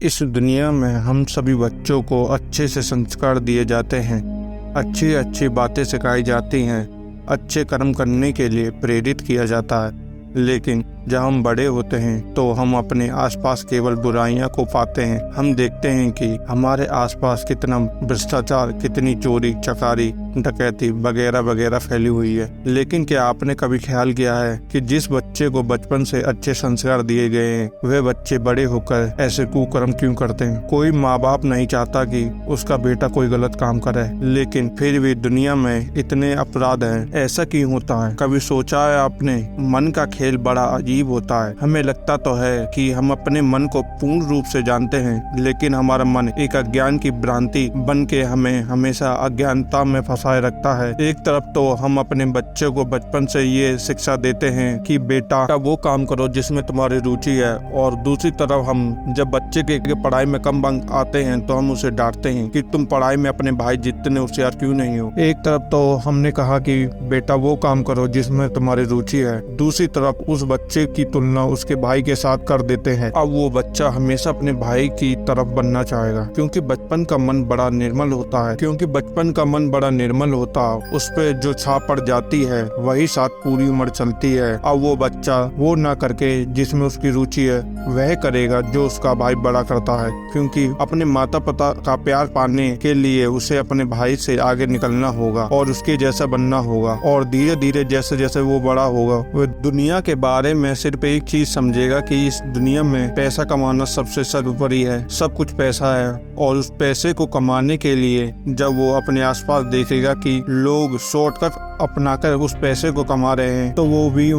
इस दुनिया में हम सभी बच्चों को अच्छे से संस्कार दिए जाते हैं, अच्छी अच्छी बातें सिखाई जाती हैं, अच्छे कर्म करने के लिए प्रेरित किया जाता है। लेकिन जब हम बड़े होते हैं तो हम अपने आसपास केवल बुराइयां को पाते हैं। हम देखते हैं कि हमारे आसपास कितना भ्रष्टाचार, कितनी चोरी चकारी, डकैती वगैरह वगैरह फैली हुई है। लेकिन क्या आपने कभी ख्याल किया है कि जिस बच्चे को बचपन से अच्छे संस्कार दिए गए हैं वे बच्चे बड़े होकर ऐसे कुकर्म क्यों करते हैं? कोई माँ बाप नहीं चाहता कि उसका बेटा कोई गलत काम करे, लेकिन फिर भी दुनिया में इतने अपराध हैं। ऐसा क्यों होता है? कभी सोचा है आपने? मन का खेल बड़ा अजीब होता है। हमें लगता तो है कि हम अपने मन को पूर्ण रूप से जानते हैं, लेकिन हमारा मन एक अज्ञान की भ्रांति बन के हमें हमेशा अज्ञानता में फंसाए रखता है। एक तरफ तो हम अपने बच्चे को बचपन से ये शिक्षा देते हैं कि बेटा वो काम करो जिसमें तुम्हारी रुचि है, और दूसरी तरफ हम जब बच्चे के पढ़ाई में कम अंक आते हैं तो हम उसे डांटते हैं कि तुम पढ़ाई में अपने भाई जितने होशियार क्यों नहीं हो। एक तरफ तो हमने कहा कि बेटा वो काम करो जिसमें तुम्हारी रुचि है, दूसरी तरफ उस बच्चे की तुलना उसके भाई के साथ कर देते हैं। अब वो बच्चा हमेशा अपने भाई की तरफ बनना चाहेगा, क्योंकि बचपन का मन बड़ा निर्मल होता है। उस पे जो छाप पड़ जाती है वही साथ पूरी उम्र चलती है। अब वो बच्चा वो ना करके जिसमें उसकी रुचि है वह करेगा जो उसका भाई बड़ा करता है, क्योंकि अपने माता पिता का प्यार पाने के लिए उसे अपने भाई से आगे निकलना होगा और उसके जैसा बनना होगा। और धीरे धीरे जैसे जैसे वो बड़ा होगा वो दुनिया के बारे में सिर्फ एक चीज समझेगा कि इस दुनिया में पैसा कमाना सबसे सर्वोपरि है, सब कुछ पैसा है। और उस पैसे को कमाने के लिए जब वो अपने आसपास देखेगा कि लोग शॉर्टकट अपनाकर उस पैसे को कमा रहे हैं तो वो भी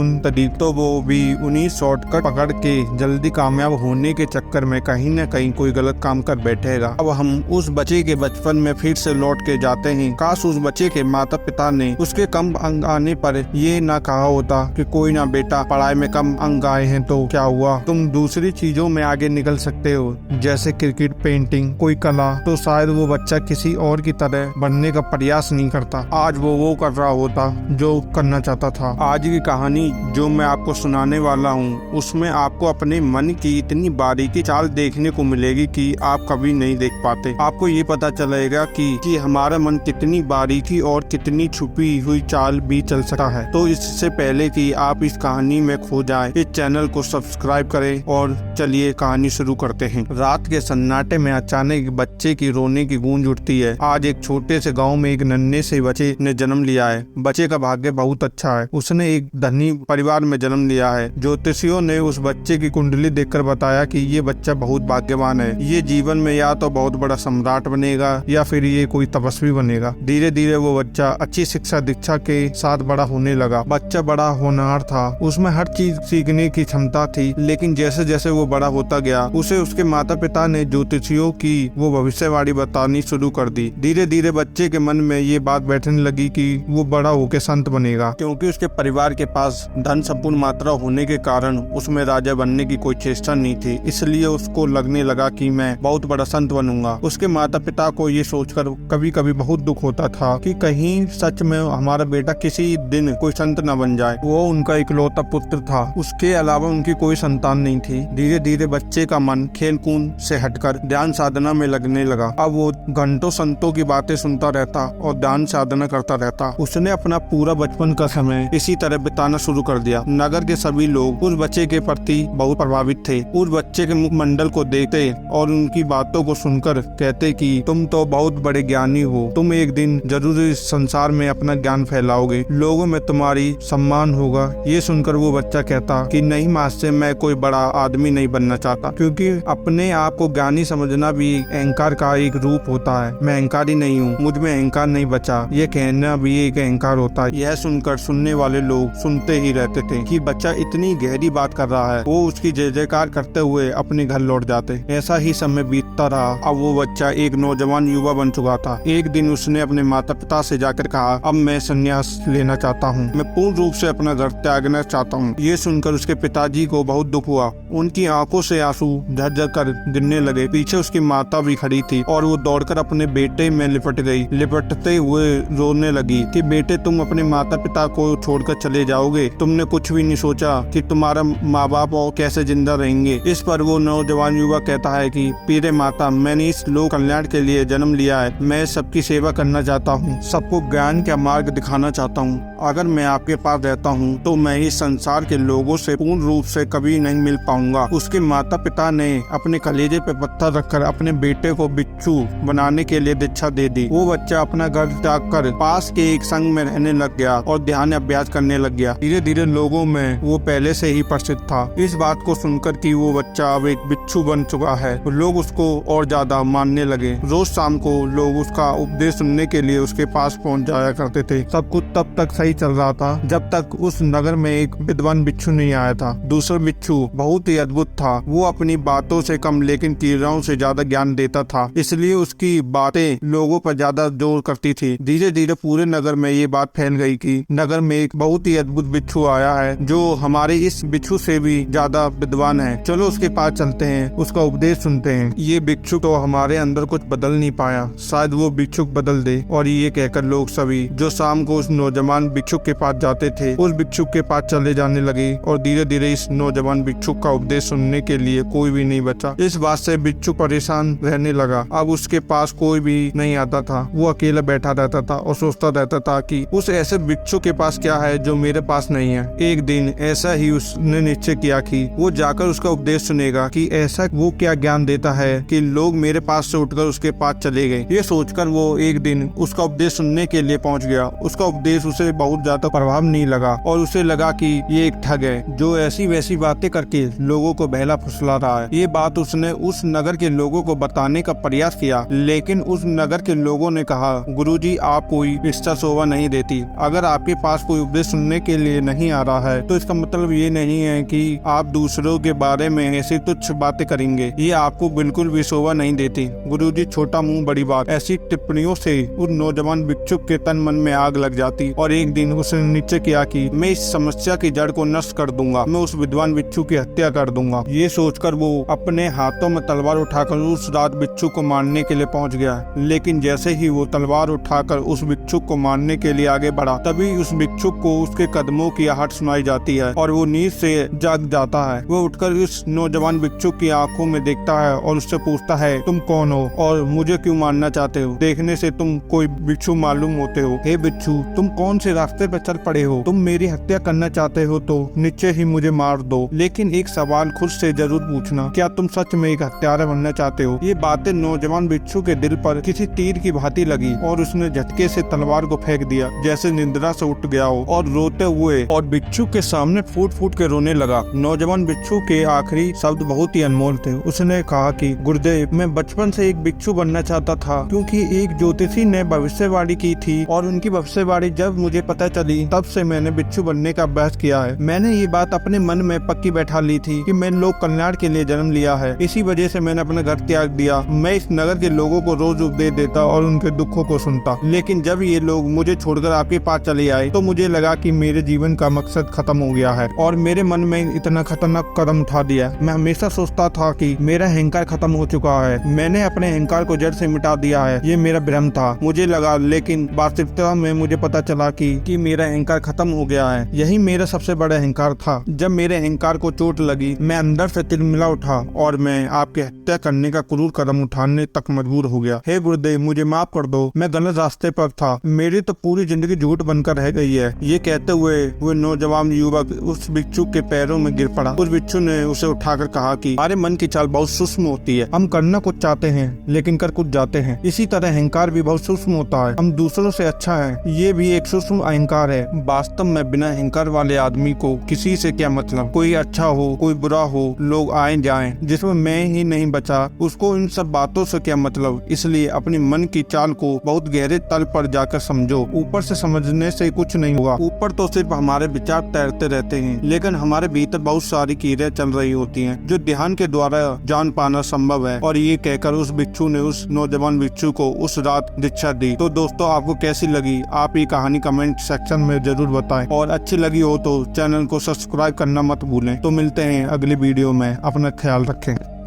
उन्हीं शॉर्टकट पकड़ के जल्दी कामयाब होने के चक्कर में कहीं न कहीं कोई गलत काम कर बैठेगा। अब हम उस बच्चे के बचपन में फिर से लौट के जाते हैं। काश उस बच्चे के माता पिता ने उसके कम अंक आने पर ये ना कहा होता कि कोई ना बेटा, पढ़ाई में कम अंक आए हैं तो क्या हुआ, तुम दूसरी चीजों में आगे निकल सकते हो, जैसे क्रिकेट, पेंटिंग, कोई कला। तो शायद वो बच्चा किसी और की तरह बनने का प्रयास नहीं करता। आज वो कर रहा होता जो करना चाहता था। आज की कहानी जो मैं आपको सुनाने वाला हूँ उसमें आपको अपने मन की इतनी बारीकी चाल देखने को मिलेगी कि आप कभी नहीं देख पाते। आपको ये पता चलेगा कि हमारा मन कितनी बारीकी और कितनी छुपी हुई चाल भी चल सकता है। तो इससे पहले कि आप इस कहानी में खो जाएं, इस चैनल को सब्सक्राइब करें और चलिए कहानी शुरू करते हैं। रात के सन्नाटे में अचानक बच्चे की रोने की गूंज उठती है। आज एक छोटे से गाँव में एक नन्हे से बच्चे ने जन्म लिया है। बच्चे का भाग्य बहुत अच्छा है, उसने एक धनी परिवार में जन्म लिया है। ज्योतिषियों ने उस बच्चे की कुंडली देखकर बताया कि ये बच्चा बहुत भाग्यवान है, ये जीवन में या तो बहुत बड़ा सम्राट बनेगा या फिर ये कोई तपस्वी बनेगा। धीरे धीरे वो बच्चा अच्छी शिक्षा दीक्षा के साथ बड़ा होने लगा। बच्चा बड़ा होनहार था, उसमें हर चीज सीखने की क्षमता थी। लेकिन जैसे जैसे वो बड़ा होता गया उसे उसके माता पिता ने ज्योतिषियों की वो भविष्यवाणी बतानी शुरू कर दी। धीरे धीरे बच्चे के मन में ये बात बैठने लगी कि वो बड़ा होकर संत बनेगा, क्योंकि उसके परिवार के पास धन संपूर्ण मात्रा होने के कारण उसमें राजा बनने की कोई चेष्टा नहीं थी। इसलिए उसको लगने लगा कि मैं बहुत बड़ा संत बनूंगा। उसके माता पिता को ये सोचकर कभी कभी बहुत दुख होता था कि कहीं सच में हमारा बेटा किसी दिन कोई संत न बन जाए। वो उनका इकलौता पुत्र था, उसके अलावा उनकी कोई संतान नहीं थी। धीरे धीरे बच्चे का मन खेल कूद से हटकर ध्यान साधना में लगने लगा। अब वो घंटों संतों की बातें सुनता रहता और ध्यान साधना करता रहता। उसने अपना पूरा बचपन का समय इसी तरह बिताना शुरू कर दिया। नगर के सभी लोग उस बच्चे के प्रति बहुत प्रभावित थे। उस बच्चे के मुखमंडल को देखते और उनकी बातों को सुनकर कहते कि तुम तो बहुत बड़े ज्ञानी हो, तुम एक दिन जरूर इस संसार में अपना ज्ञान फैलाओगे, लोगों में तुम्हारी सम्मान होगा। ये सुनकर वो बच्चा कहता कि नहीं मास्टर, मैं कोई बड़ा आदमी नहीं बनना चाहता, क्योंकि अपने आप को ज्ञानी समझना भी अहंकार का एक रूप होता है। मैं अहंकारी नहीं हूँ, मुझ में अहंकार नहीं बचा, ये कहना भी एक अहंकार होता है। यह सुनकर सुनने वाले लोग सुनते ही रहते थे कि बच्चा इतनी गहरी बात कर रहा है। वो उसकी जय जयकार करते हुए अपने घर लौट जाते। ऐसा ही समय बीतता रहा। अब वो बच्चा एक नौजवान युवा बन चुका था। एक दिन उसने अपने माता पिता से जाकर कहा, अब मैं संन्यास लेना चाहता हूँ, मैं पूर्ण रूप से अपना घर त्यागना चाहता हूँ। ये सुनकर उसके पिताजी को बहुत दुख हुआ उनकी आंखों से आंसू झरझर कर गिरने लगे। पीछे उसकी माता भी खड़ी थी और वो दौड़कर अपने बेटे में लिपट गई। लिपटते हुए रोने लगी कि बेटे, तुम अपने माता पिता को छोड़कर चले जाओगे। तुमने कुछ भी नहीं सोचा कि तुम्हारा माँ बाप और कैसे जिंदा रहेंगे। इस पर वो नौजवान युवक कहता है कि प्रिय माता, मैंने इस लोक कल्याण के लिए जन्म लिया है। मैं सबकी सेवा करना चाहता हूँ, सबको ज्ञान का मार्ग दिखाना चाहता हूँ। अगर मैं आपके पास रहता हूँ तो मैं इस संसार के लोगों से पूर्ण रूप से कभी नहीं मिल पाऊंगा। उसके माता पिता ने अपने कलेजे पे पत्थर रखकर अपने बेटे को बिच्छू बनाने के लिए दीक्षा दे दी। वो बच्चा अपना घर त्याग कर पास के एक संघ में रहने लग गया और ध्यान अभ्यास करने लग गया। धीरे धीरे लोगों में वो पहले से ही प्रसिद्ध था। इस बात को सुनकर कि वो बच्चा अब एक बिच्छू बन चुका है, तो लोग उसको और ज्यादा मानने लगे। रोज शाम को लोग उसका उपदेश सुनने के लिए उसके पास पहुंच जाया करते थे। सब कुछ तब तक सही चल रहा था जब तक उस नगर में एक विद्वान बिच्छू नहीं आया था। दूसरा बिच्छू बहुत ही अद्भुत था। वो अपनी बातों से कम लेकिन क्रियाओं से ज्यादा ज्ञान देता था, इसलिए उसकी बातें लोगों पर ज्यादा जोर करती थी। धीरे धीरे पूरे नगर में ये बात फैल गई कि नगर में एक बहुत ही अद्भुत बिच्छू आया है जो हमारे इस बिच्छू से भी ज्यादा विद्वान है। चलो उसके पास चलते हैं, उसका उपदेश सुनते हैं। ये बिच्छू तो हमारे अंदर कुछ बदल नहीं पाया, शायद वो बिच्छू बदल दे। और ये कहकर लोग सभी जो शाम को उस नौजवान बिच्छू के पास जाते थे उस बिच्छू के पास चले जाने लगे और धीरे धीरे इस नौजवान बिच्छू का उपदेश सुनने के लिए कोई भी नहीं बचा। इस बात से बिच्छू परेशान रहने लगा। अब उसके पास कोई भी नहीं आता था। वो अकेला बैठा रहता था और सोचता रहता था कि उस ऐसे बिच्छू के पास क्या है जो मेरे पास नहीं है। एक दिन ऐसा ही उसने निश्चय किया कि वो जाकर उसका उपदेश सुनेगा कि ऐसा वो क्या ज्ञान देता है कि लोग मेरे पास से उठकर उसके पास चले गए। ये सोचकर वो एक दिन उसका उपदेश सुनने के लिए पहुंच गया। उसका उपदेश उसे बहुत ज्यादा प्रभाव नहीं लगा और उसे लगा कि ये एक ठग है जो ऐसी वैसी बातें करके लोगों को बहला फुसला रहा है। ये बात उसने उस नगर के लोगों को बताने का प्रयास किया, लेकिन उस नगर के लोगों ने कहा, गुरुजी आप कोई इच्छा शोभा नहीं देती। अगर आपके पास कोई उपदेश सुनने के लिए नहीं आ रहा है तो इसका मतलब ये नहीं है कि आप दूसरों के बारे में ऐसी तुच्छ बातें करेंगे। ये आपको बिल्कुल भी शोभा नहीं देती। गुरुजी छोटा मुंह बड़ी बात। ऐसी टिप्पणियों से उस नौजवान भिक्षुक के तन मन में आग लग जाती और एक दिन उसने निश्चय किया कि मैं इस समस्या की जड़ को नष्ट कर दूंगा। मैं उस विद्वान बिच्छू की हत्या कर दूंगा। ये सोचकर वो अपने हाथों में तलवार उठाकर उस रात बिच्छू को मारने के लिए पहुंच गया। लेकिन जैसे ही वो तलवार उठाकर उस बिच्छू को मारने के लिए आगे बढ़ा, तभी उस बिच्छू को उसके कदमों की आहट सुनाई जाती है और वो नींद से जाग जाता है। वो उठकर उस नौजवान बिच्छू की आंखों में देखता है और उससे पूछता है, तुम कौन हो और मुझे क्यों मारना चाहते हो? देखने से तुम कोई बिच्छू मालूम होते हो। हे बिच्छू, तुम कौन से रास्ते पर चल पड़े हो? तुम मेरी हत्या करना चाहते हो तो निश्चय ही मुझे मार दो, लेकिन एक सवाल खुद से जरूर पूछना, क्या तुम सच में एक हत्यारा बनना चाहते हो? ये बातें नौजवान बिच्छू के दिल पर किसी तीर की भांति लगी और उसने झटके से तलवार को फेंक दिया जैसे निद्रा से उठ गया हो और रोते हुए और बिच्छू के सामने फूट फूट के रोने लगा। नौजवान बिच्छू के आखिरी शब्द बहुत ही अनमोल थे। उसने कहा कि गुरुदेव, मैं बचपन से एक बिच्छू बनना चाहता था क्योंकि एक ज्योतिषी ने भविष्यवाणी की थी और उनकी भविष्यवाणी जब मुझे पता चली तब से मैंने बिच्छू बनने का अभ्यास किया है। मैंने ये बात अपने मन में पक्की बैठा ली थी कि मैं लोक कल्याण के लिए जन्म लिया है। इसी वजह से मैंने अपना घर त्याग दिया। मैं इस नगर के लोगों को रोज उपदेश देता और उनके दुखों को सुनता, लेकिन जब ये लोग मुझे छोड़कर आपके पास चले आए तो मुझे लगा कि मेरे जीवन का मकसद खत्म हो गया है और मेरे मन में इतना खतरनाक कदम उठा दिया। मैं हमेशा सोचता था कि मेरा अहंकार खत्म हो चुका है। मैंने अपने अहंकार को जड़ से मिटा दिया है। ये मेरा भ्रम था, मुझे लगा, लेकिन वास्तविकता में मुझे पता चला कि मेरा अहंकार खत्म हो गया है। यही मेरा सबसे बड़ा अहंकार था। जब मेरे अहंकार को चोट लगी, मैं अंदर से तिलमिला उठा और मैं आपकी हत्या करने का क्रूर कदम उठाने तक मजबूर हो गया। हे गुरुदेव, मुझे माफ कर दो, मैं गलत रास्ते पर था। मेरी तो पूरी जिंदगी झूठ बनकर रह गई है। ये कहते हुए वो नौजवान युवक उस बिच्छू के पैरों में गिर पड़ा। उस बिच्छू ने उसे उठाकर कहा कि हमारे मन की चाल बहुत सूक्ष्म होती है। हम करना कुछ चाहते हैं लेकिन कर कुछ जाते हैं। इसी तरह अहंकार भी बहुत सूक्ष्म होता है। हम दूसरों से अच्छा है, ये भी एक सूक्ष्म अहंकार है। वास्तव में बिना अहंकार वाले आदमी को किसी से क्या मतलब? कोई अच्छा हो कोई बुरा हो, लोग आए जाएं, जिसमें मैं ही नहीं बचा, उसको इन सब बातों से क्या मतलब? इसलिए अपने मन की चाल को बहुत गहरे तल पर जाकर समझो। ऊपर से समझने से कुछ नहीं होगा। ऊपर तो सिर्फ हमारे विचार तैरते रहते हैं, लेकिन हमारे भीतर बहुत सारी क्रियाएं चल रही होती हैं जो ध्यान के द्वारा जान पाना संभव है। और ये कहकर उस बिच्छू ने उस नौजवान बिच्छू को उस रात दीक्षा दी। तो दोस्तों, आपको कैसी लगी? आप ये कहानी कमेंट सेक्शन में जरूर बताएं और अच्छी लगी हो तो चैनल को सब्सक्राइब करना मत भूलें। तो मिलते हैं हैं अगली वीडियो में। अपना ख्याल रखें।